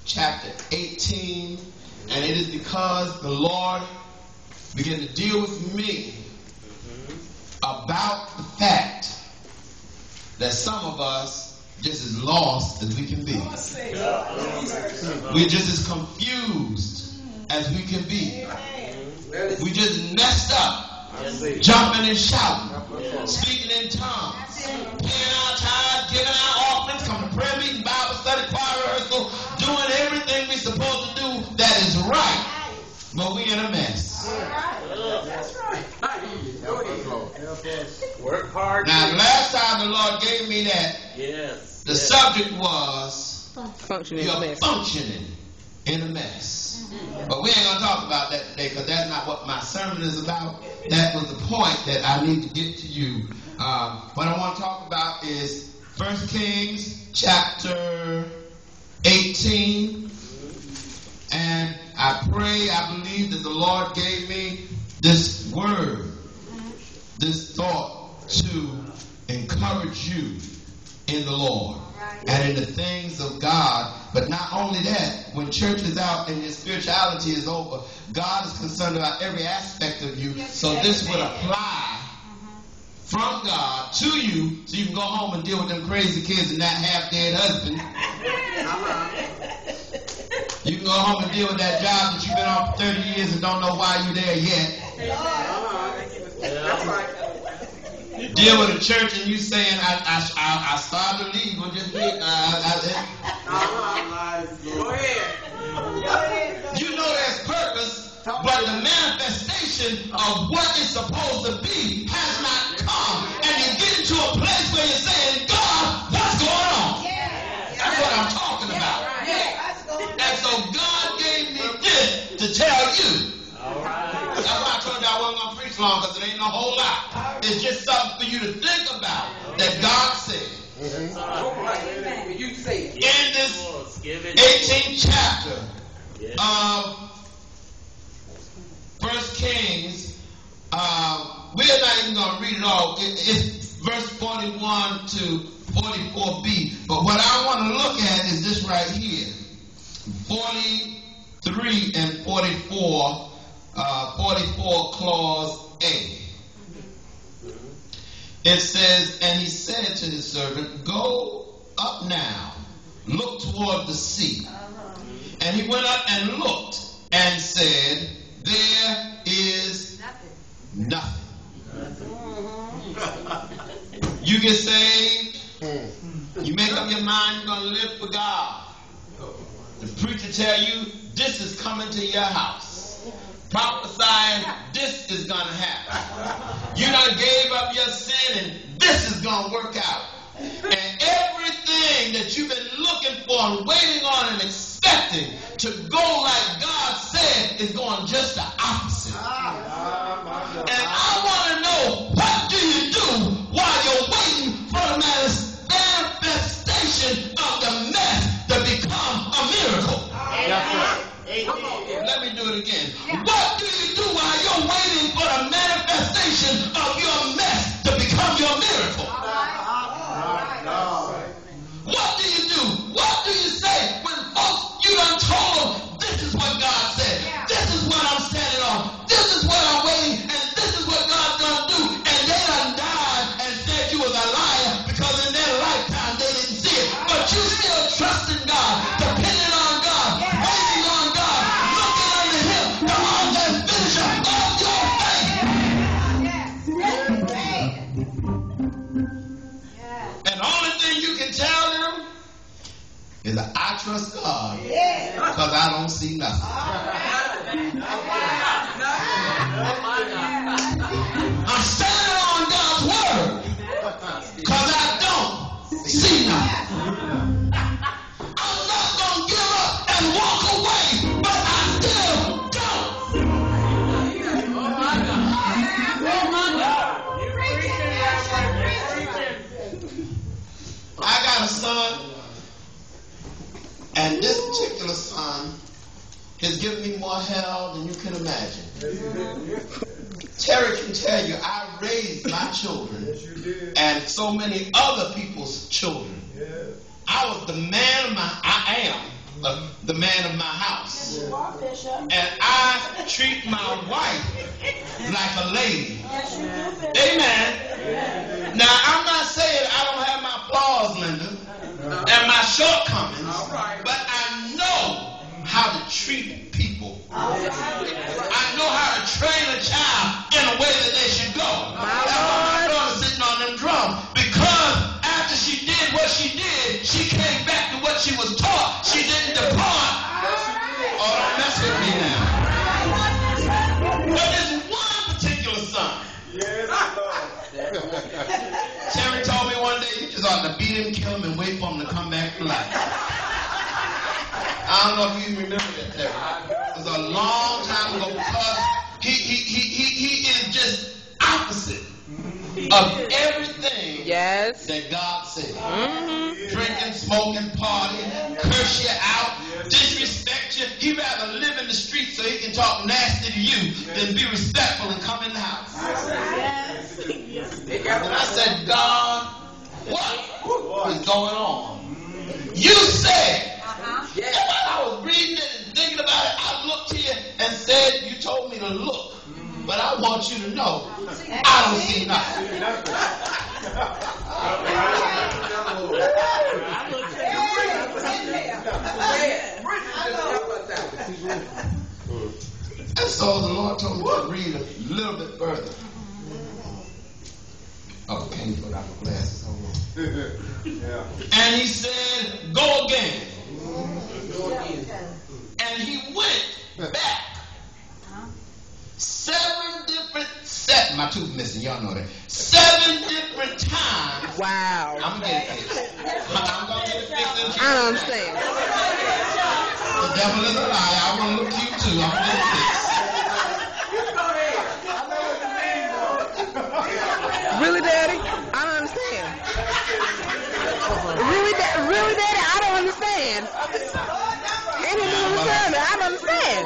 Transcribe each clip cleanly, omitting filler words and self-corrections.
chapter 18, and it is because the Lord began to deal with me about the fact that some of us just as lost as we can be. We're just as confused as we can be. We just messed up. Jumping and shouting, speaking in tongues, paying our tithes, giving our offerings, coming to prayer meeting, Bible study, choir rehearsal, doing everything we're supposed to do that is right, but we in a mess. That's right. Work hard. Now, the last time the Lord gave me that, the subject was functioning in a mess. But we ain't going to talk about that today because that's not what my sermon is about. That was the point that I need to get to you. What I want to talk about is 1 Kings chapter 18. And I believe that the Lord gave me this word, this thought to encourage you in the Lord and in the things of God. But not only that, when church is out and your spirituality is over, God is concerned about every aspect of you. So this would apply from God to you so you can go home and deal with them crazy kids and that half-dead husband. You can go home and deal with that job that you've been on for 30 years and don't know why you're there yet. Deal with a church and you saying, I started to leave. Go ahead. You know there's purpose, but the manifestation of what is supposed to be has not come. And you get into a place where you're saying, God, what's going on? That's what I'm talking about. And so God gave me this to tell you. That's why I told you I wasn't going to preach long because it ain't no whole lot. It's just something for you to think about that God said. In this 18th chapter of 1 Kings, we're not even going to read it all. It's verse 41 to 44b. But what I want to look at is this right here. 43 and 44, 44 clause A. It says, and he said to his servant, go up now, look toward the sea. And he went up and looked and said, there is nothing. You get saved, you make up your mind you're going to live for God. The preacher tell you, this is coming to your house. Prophesying, this is going to happen. You done gave up your sin and this is going to work out. And everything that you've been looking for and waiting on and expecting to go like God said is going just the opposite. And I want to know, what do you do while you're waiting for the manifestation of the mess to become a miracle? Let me do it again. What do you do while you're waiting for the manifestation of your mess to become your miracle? What do you do? What do you say when folks, you done told them, this is what God said. This is what I'm standing on. This is what I'm waiting, and this is what God's going to do. And they done died and said you was a liar because in their lifetime they didn't see it. But you still trust in God, depending on God, waiting on God, looking unto Him, the author and finisher of your faith. And the only thing you can tell them is that I trust God because I don't see nothing. I'm standing on God's word because I don't see nothing. I'm not going to give up and walk away, but I still don't. I got a son, and this particular son has given me more hell than you can imagine. Terry can tell you, I raised my children and so many other people's children. I was the man of my, I am the the man of my house. And I treat my wife like a lady. Amen. Now, I'm not saying I don't have my flaws, Linda, and my shortcomings, but I know how to treat people. I know how to train a child in a way that they should go. That's why my daughter's sitting on them drums. Because after she did what she did, she came back to what she was taught. She didn't depart. Oh, don't mess with me now. But there's one particular son. Terry told me one day, you just ought to beat him, kill him, and wait for him to come back to life. I don't know if you remember that, Terry. It was a long time ago because he is just opposite of everything that God said. Drinking, smoking, partying, curse you out, disrespect you. He'd rather live in the streets so he can talk nasty to you than be respectful and come in the house. And I said, God, what is going on? You said. And when I was reading it and thinking about it, I looked here and said, you told me to look. But I want you to know, I don't see nothing. And so the Lord told me to read a little bit further. Oh, can't you put out my glasses? Hold on. And he said, go again. And he went back. 7 different sets. My tooth missing, y'all know that. 7 different times. Wow. I'm gonna get it fixed. I'm gonna get it fixed. I don't understand. The devil is a liar. I want to look to you too. I'm gonna get it fixed. Really, Daddy? I don't understand. Really, Daddy? I don't understand. I don't understand.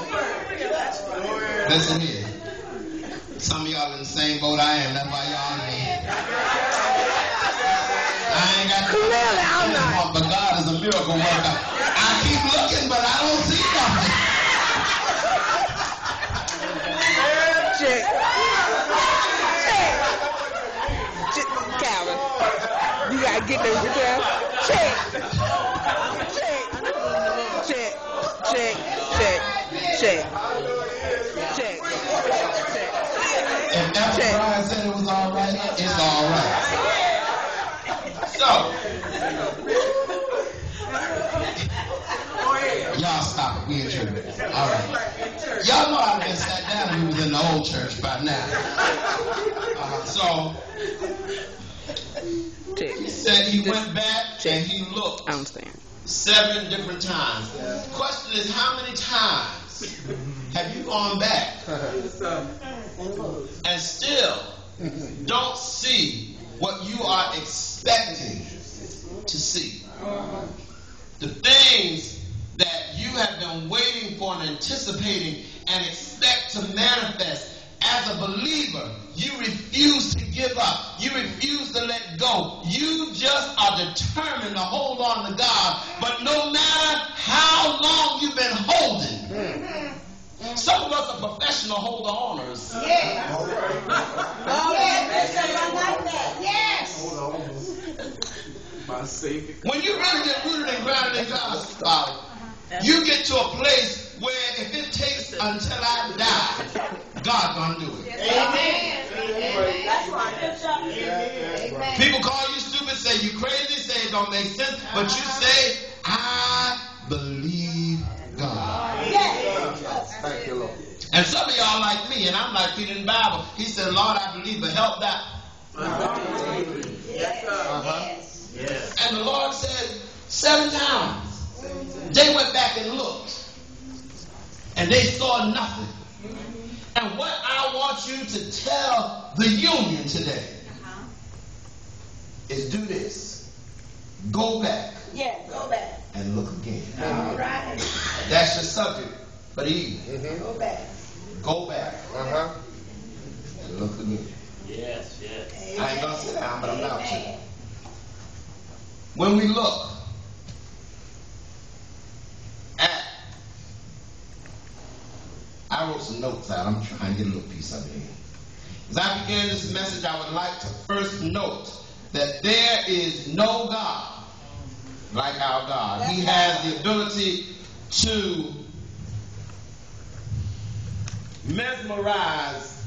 Listen here. Some of y'all in the same boat I am. That's why y'all here. I ain't got Clearly, I'm not. But God is a miracle worker. I keep looking, but I don't see nothing. Check. Calvin, you gotta get this yourself. Check. If that's what Brian said it was all right, it's all right. So, y'all stop it. We in church. All right. Y'all know I've been sat down and we was in the old church by now. So, he said he went back and he looked. I understand. 7 different times. The question is, how many times have you gone back and still don't see what you are expecting to see? The things that you have been waiting for and anticipating and expect to manifest. As a believer, you refuse to give up. You refuse to let go. You just are determined to hold on to God. But no matter how long you've been holding, some of us are professional hold-oners. Yes. Oh, yes. I like that. Yes. My Savior. When you really get rooted and grounded in God's power, you get to a place where if it takes until I die, God's gonna do it. Amen. That's right. Amen. People call you stupid, say you crazy, say it don't make sense, but you say, I believe God. Yes. Thank you, Lord. And some of y'all like me, and I'm like Peter in the Bible. He said, Lord, I believe, but help that. Yes. And the Lord said 7 times. They went back and looked, and they saw nothing. And what I want you to tell the union today is do this. Go back. Yeah, go back. And look again. All right. That's your subject for the evening. Go back. Go back. And look again. Yes. I ain't gonna sit down, but I'm about to. When we look at I wrote some notes out. I'm trying to get a little piece of it in. As I begin this message, I would like to first note that there is no God like our God. He has the ability to mesmerize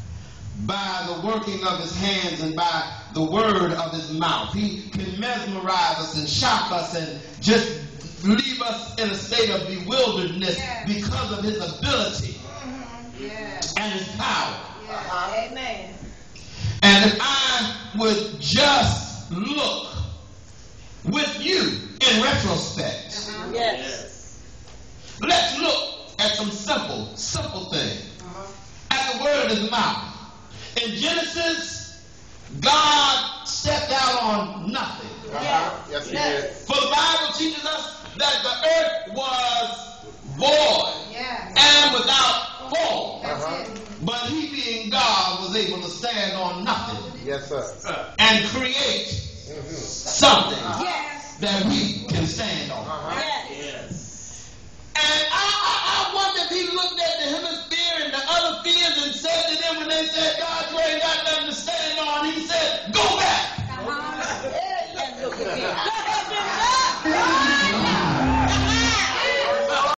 by the working of his hands and by the word of his mouth. He can mesmerize us and shock us and just leave us in a state of bewilderedness because of his ability and his power. Amen. And if I would just look with you in retrospect, let's look at some simple things. At the word of his mouth. In Genesis, God stepped out on nothing. Yes, he did. For the Bible teaches us that the earth was void and without form. But he being God was able to stand on nothing. Yes, sir. And create something that we can stand on. And I wonder if he looked at the hemisphere and the other fields and said to them when they said, God, you ain't got nothing